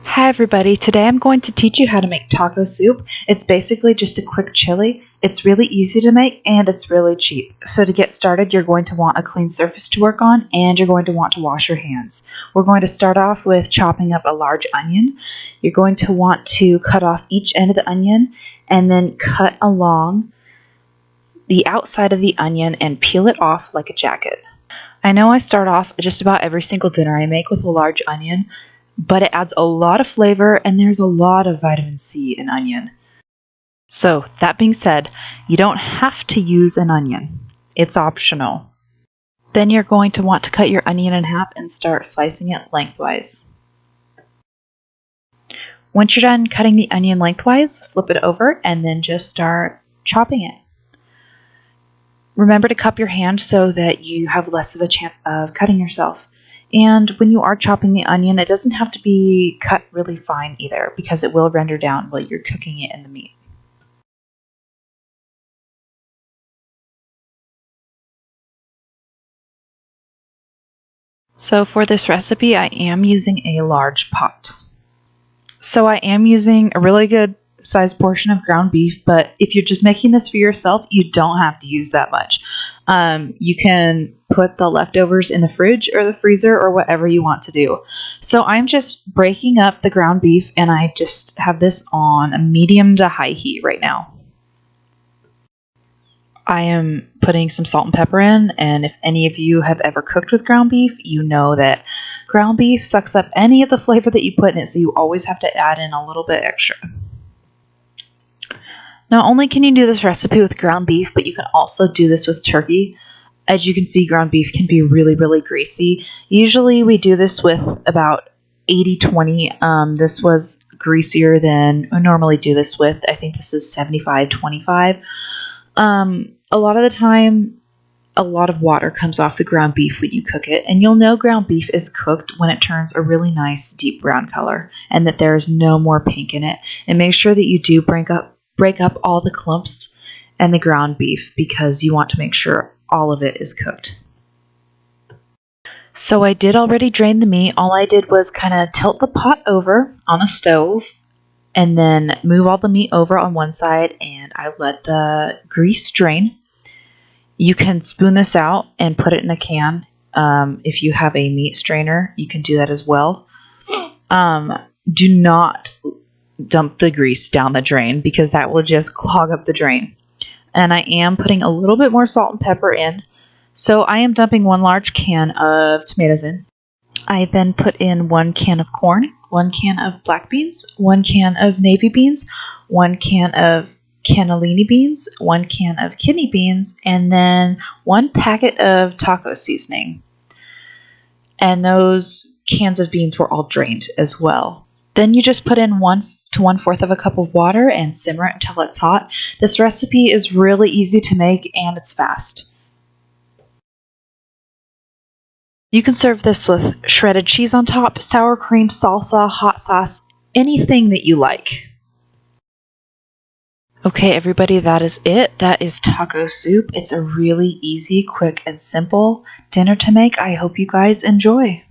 Hi everybody, today I'm going to teach you how to make taco soup. It's basically just a quick chili. It's really easy to make and it's really cheap. So to get started, you're going to want a clean surface to work on and you're going to want to wash your hands. We're going to start off with chopping up a large onion. You're going to want to cut off each end of the onion and then cut along the outside of the onion and peel it off like a jacket. I know I start off just about every single dinner I make with a large onion, but it adds a lot of flavor and there's a lot of vitamin C in onion. So that being said, you don't have to use an onion. It's optional. Then you're going to want to cut your onion in half and start slicing it lengthwise. Once you're done cutting the onion lengthwise, flip it over and then just start chopping it. Remember to cup your hand so that you have less of a chance of cutting yourself. And when you are chopping the onion, it doesn't have to be cut really fine either, because it will render down while you're cooking it in the meat. So for this recipe, I am using a large pot. So I am using a really good sized portion of ground beef, but if you're just making this for yourself, you don't have to use that much. You can put the leftovers in the fridge or the freezer or whatever you want to do. So I'm just breaking up the ground beef and I just have this on a medium to high heat right now. I am putting some salt and pepper in, and if any of you have ever cooked with ground beef, you know that ground beef sucks up any of the flavor that you put in it, so you always have to add in a little bit extra. Not only can you do this recipe with ground beef, but you can also do this with turkey. As you can see, ground beef can be really, really greasy. Usually we do this with about 80-20. This was greasier than I normally do this with. I think this is 75-25. A lot of the time, a lot of water comes off the ground beef when you cook it, and you'll know ground beef is cooked when it turns a really nice deep brown color and that there's no more pink in it. And make sure that you do break up all the clumps and the ground beef, because you want to make sure all of it is cooked. So I did already drain the meat. All I did was kind of tilt the pot over on the stove and then move all the meat over on one side, and I let the grease drain. You can spoon this out and put it in a can. If you have a meat strainer, you can do that as well. Do not dump the grease down the drain, because that will just clog up the drain. And I am putting a little bit more salt and pepper in. So I am dumping 1 large can of tomatoes in. I then put in 1 can of corn, 1 can of black beans, 1 can of navy beans, 1 can of cannellini beans, 1 can of kidney beans, and then 1 packet of taco seasoning. And those cans of beans were all drained as well. Then you just put in 1 to 1/4 of a cup of water and simmer it until it's hot. This recipe is really easy to make and it's fast. You can serve this with shredded cheese on top, sour cream, salsa, hot sauce, anything that you like. Okay, everybody, that is it. That is taco soup. It's a really easy, quick, and simple dinner to make. I hope you guys enjoy.